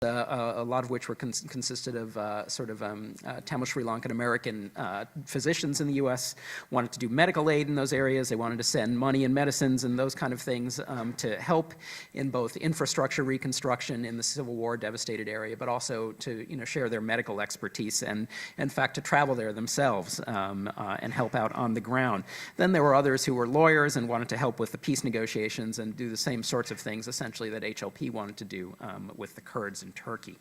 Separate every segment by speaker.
Speaker 1: a lot of which were consisted of Tamil Sri Lankan American physicians in the U.S., wanted to do medical aid in those areas. They wanted to send money and medicines and those kind of things to help in both infrastructure reconstruction in the Civil War devastated area, but also to share their medical expertise and, in fact, to travel there themselves and help out on the ground. Then there were others who were lawyers and wanted to help with the peace negotiations and do the same sorts of things, essentially, that HLP wanted to do with the Kurds in Turkey.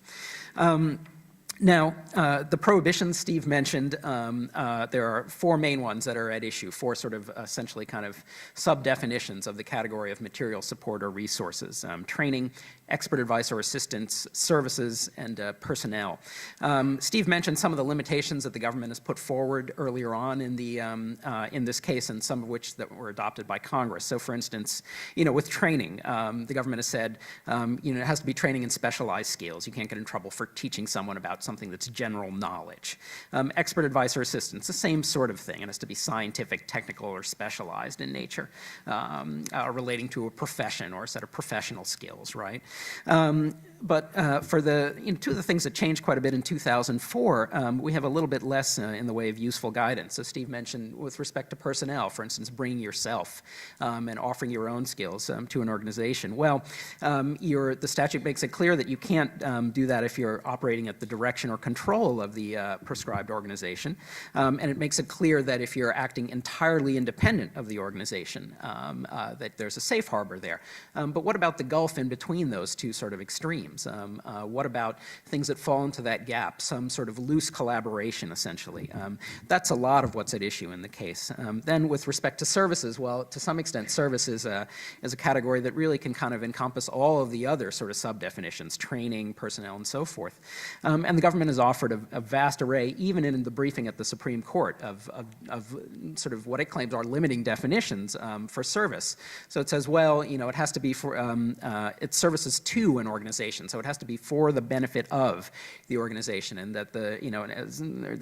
Speaker 1: Now, the prohibitions Steve mentioned, there are four main ones that are at issue, four sort of essentially kind of sub-definitions of the category of material support or resources: training, expert advice or assistance, services, and personnel. Steve mentioned some of the limitations that the government has put forward earlier on in this case, and some of which that were adopted by Congress. So, for instance, with training, the government has said, it has to be training in specialized skills. You can't get in trouble for teaching someone about something that's general knowledge. Expert advice or assistance, the same sort of thing. It has to be scientific, technical, or specialized in nature, relating to a profession or a set of professional skills, right? But for two of the things that changed quite a bit in 2004, we have a little bit less in the way of useful guidance. So Steve mentioned with respect to personnel, for instance, bringing yourself and offering your own skills to an organization. Well, the statute makes it clear that you can't do that if you're operating at the direction or control of the prescribed organization. And it makes it clear that if you're acting entirely independent of the organization, that there's a safe harbor there. But what about the gulf in between those two sort of extremes? What about things that fall into that gap, some sort of loose collaboration, essentially? That's a lot of what's at issue in the case. Then with respect to services, well, to some extent, service is a category that really can kind of encompass all of the other sort of sub-definitions, training, personnel, and so forth. And the government has offered a vast array, even in the briefing at the Supreme Court, of sort of what it claims are limiting definitions for service. So it says, well, it has to be for, it's services to an organization. So it has to be for the benefit of the organization, and that there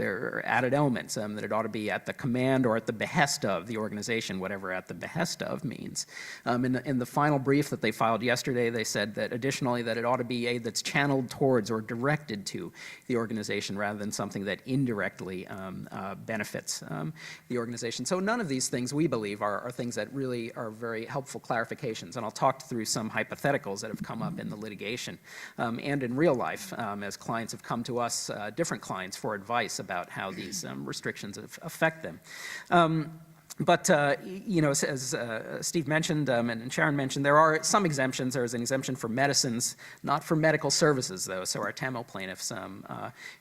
Speaker 1: are added elements that it ought to be at the command or at the behest of the organization, whatever at the behest of means. In the final brief that they filed yesterday, they said that additionally that it ought to be aid that's channeled towards or directed to the organization rather than something that indirectly benefits the organization. So none of these things, we believe, are things that really are very helpful clarifications. And I'll talk through some hypotheticals that have come up in the litigation and in real life as clients have come to us, different clients, for advice about how these restrictions affect them. But, as Steve mentioned and Sharon mentioned, there are some exemptions. There is an exemption for medicines, not for medical services, though, so our Tamil plaintiffs,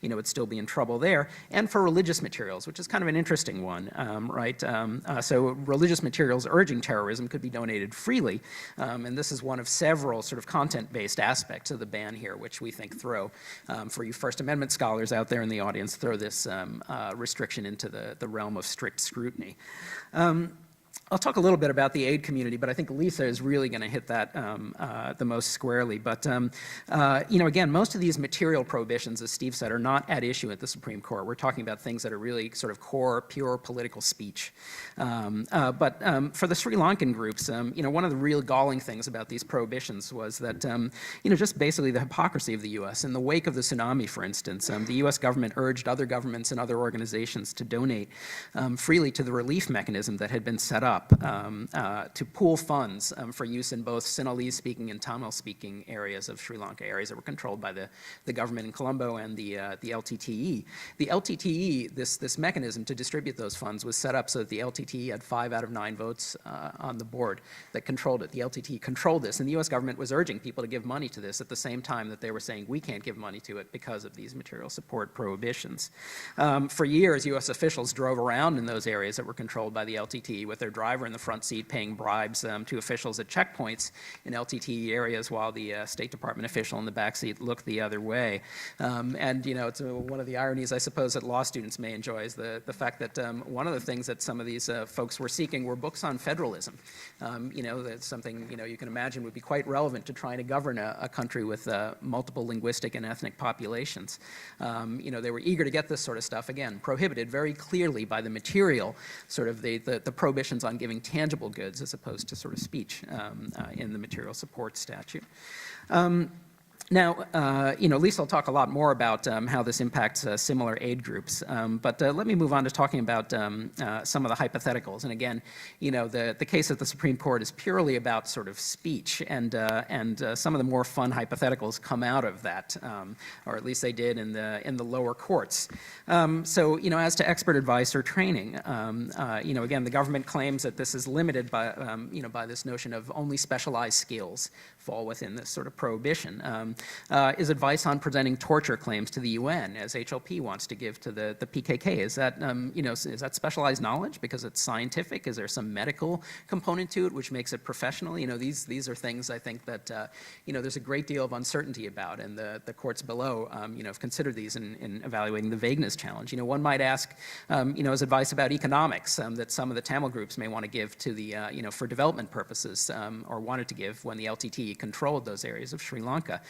Speaker 1: would still be in trouble there, and for religious materials, which is kind of an interesting one, right? So religious materials urging terrorism could be donated freely, and this is one of several sort of content-based aspects of the ban here, which we think throw, for you First Amendment scholars out there in the audience, throw this restriction into the realm of strict scrutiny. I'll talk a little bit about the aid community, but I think Lisa is really going to hit that the most squarely. But, again, most of these material prohibitions, as Steve said, are not at issue at the Supreme Court. We're talking about things that are really sort of core, pure political speech. But for the Sri Lankan groups, one of the real galling things about these prohibitions was that, just basically the hypocrisy of the U.S. In the wake of the tsunami, for instance, the U.S. government urged other governments and other organizations to donate freely to the relief mechanism that had been set up to pool funds for use in both Sinhalese-speaking and Tamil-speaking areas of Sri Lanka, areas that were controlled by the government in Colombo and the LTTE. The LTTE, this mechanism to distribute those funds, was set up so that the LTTE had 5 out of 9 votes on the board that controlled it. The LTTE controlled this, and the U.S. government was urging people to give money to this at the same time that they were saying, we can't give money to it because of these material support prohibitions. For years, U.S. officials drove around in those areas that were controlled by the LTTE with their driver in the front seat paying bribes to officials at checkpoints in LTTE areas while the State Department official in the back seat looked the other way. It's one of the ironies, I suppose, that law students may enjoy is the fact that one of the things that some of these folks were seeking were books on federalism. That's something, you can imagine would be quite relevant to trying to govern a country with multiple linguistic and ethnic populations. They were eager to get this sort of stuff, again, prohibited very clearly by the material, sort of the prohibitions on giving tangible goods as opposed to sort of speech in the material support statute. Now, Lisa will talk a lot more about how this impacts similar aid groups, but let me move on to talking about some of the hypotheticals. And again, the case at the Supreme Court is purely about sort of speech, and some of the more fun hypotheticals come out of that, or at least they did in the lower courts. So, as to expert advice or training, again, the government claims that this is limited by, by this notion of only specialized skills fall within this sort of prohibition. Is advice on presenting torture claims to the UN, as HLP wants to give to the PKK. Is that, is that specialized knowledge because it's scientific? Is there some medical component to it which makes it professional? These are things I think that, there's a great deal of uncertainty about, and the courts below, have considered these in evaluating the vagueness challenge. One might ask, as advice about economics that some of the Tamil groups may want to give to the, for development purposes, or wanted to give when the LTTE controlled those areas of Sri Lanka.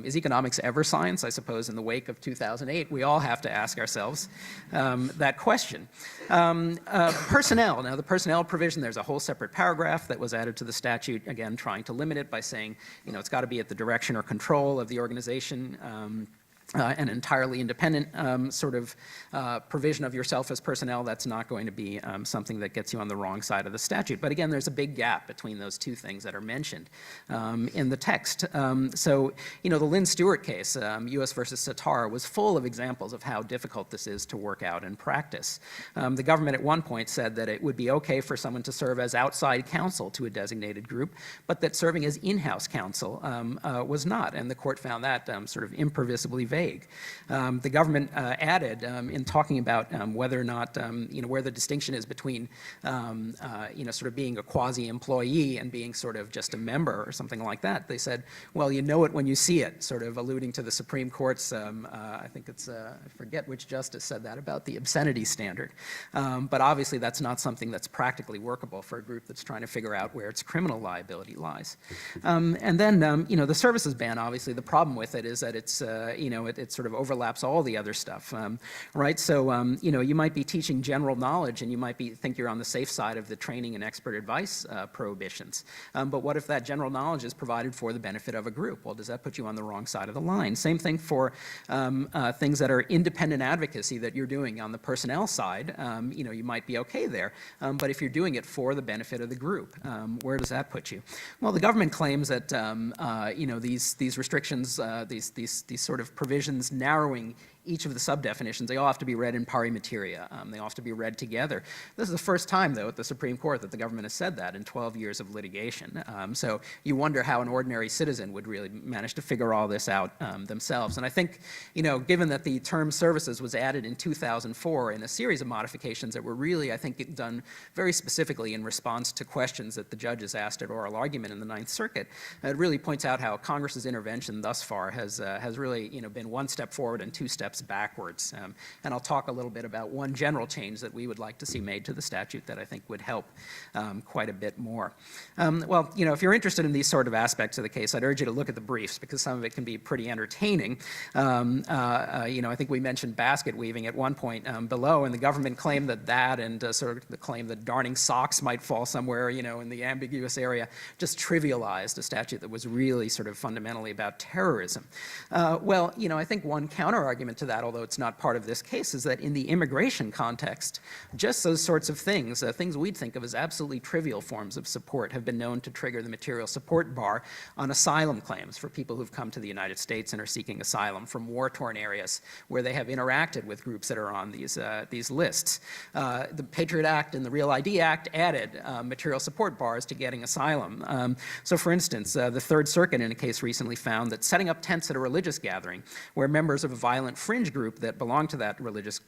Speaker 1: Is economics ever science? I suppose in the wake of 2008, we all have to ask ourselves that question. Personnel. Now, the personnel provision, there's a whole separate paragraph that was added to the statute, again, trying to limit it by saying, it's got to be at the direction or control of the organization. An entirely independent sort of provision of yourself as personnel, that's not going to be something that gets you on the wrong side of the statute. But again, there's a big gap between those two things that are mentioned in the text. So, the Lynn Stewart case, U.S. versus Sattar, was full of examples of how difficult this is to work out in practice. The government at one point said that it would be okay for someone to serve as outside counsel to a designated group, but that serving as in-house counsel was not, and the court found that sort of impermissibly vague. The government added in talking about whether or not, where the distinction is between, sort of being a quasi-employee and being sort of just a member or something like that. They said, well, you know it when you see it, sort of alluding to the Supreme Court's, I think it's, I forget which justice said that about the obscenity standard. But obviously that's not something that's practically workable for a group that's trying to figure out where its criminal liability lies. And then, the services ban, obviously, the problem with it is that it's, it sort of overlaps all the other stuff, right? So, you might be teaching general knowledge and you might think you're on the safe side of the training and expert advice prohibitions. But what if that general knowledge is provided for the benefit of a group? Well, does that put you on the wrong side of the line? Same thing for things that are independent advocacy that you're doing on the personnel side. You might be okay there. But if you're doing it for the benefit of the group, where does that put you? Well, the government claims that, these restrictions, these sort of provisions narrowing each of the sub-definitions, they all have to be read in pari materia. They all have to be read together. This is the first time, though, at the Supreme Court that the government has said that in 12 years of litigation. So you wonder how an ordinary citizen would really manage to figure all this out themselves. And I think, given that the term services was added in 2004 in a series of modifications that were really, I think, done very specifically in response to questions that the judges asked at oral argument in the Ninth Circuit, it really points out how Congress's intervention thus far has really, been one step forward and two steps backwards. And I'll talk a little bit about one general change that we would like to see made to the statute that I think would help quite a bit more. Well, if you're interested in these sort of aspects of the case, I'd urge you to look at the briefs because some of it can be pretty entertaining. I think we mentioned basket weaving at one point below, and the government claimed that and sort of the claim that darning socks might fall somewhere, in the ambiguous area, just trivialized a statute that was really sort of fundamentally about terrorism. Well, I think one counter-argument to that, although it's not part of this case, is that in the immigration context, just those sorts of things, things we'd think of as absolutely trivial forms of support, have been known to trigger the material support bar on asylum claims for people who've come to the United States and are seeking asylum from war-torn areas where they have interacted with groups that are on these lists. The Patriot Act and the Real ID Act added material support bars to getting asylum. So for instance, the Third Circuit in a case recently found that setting up tents at a religious gathering where members of a violent fringe group that belonged to that religious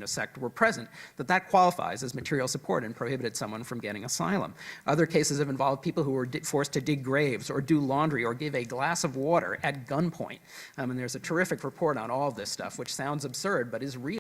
Speaker 1: sect were present, that qualifies as material support and prohibited someone from getting asylum. Other cases have involved people who were forced to dig graves or do laundry or give a glass of water at gunpoint. And there's a terrific report on all of this stuff, which sounds absurd, but is real.